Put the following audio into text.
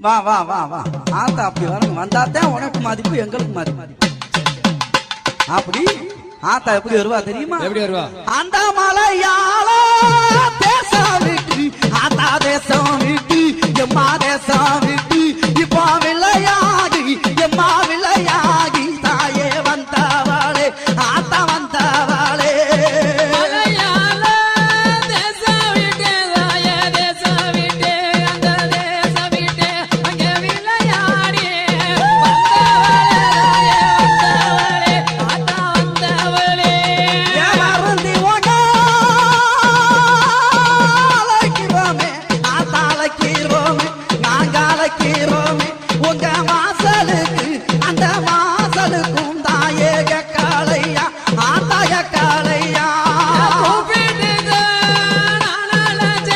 வா வா வா வா ஆத்தா அப்படி வரணும் வந்தாத்தான் உனக்கு மதிப்பு எங்களுக்கு மதிப்பு அப்படி ஆத்தா எப்படி வருவா தெரியுமா எப்படி வருவா அந்த மலையாள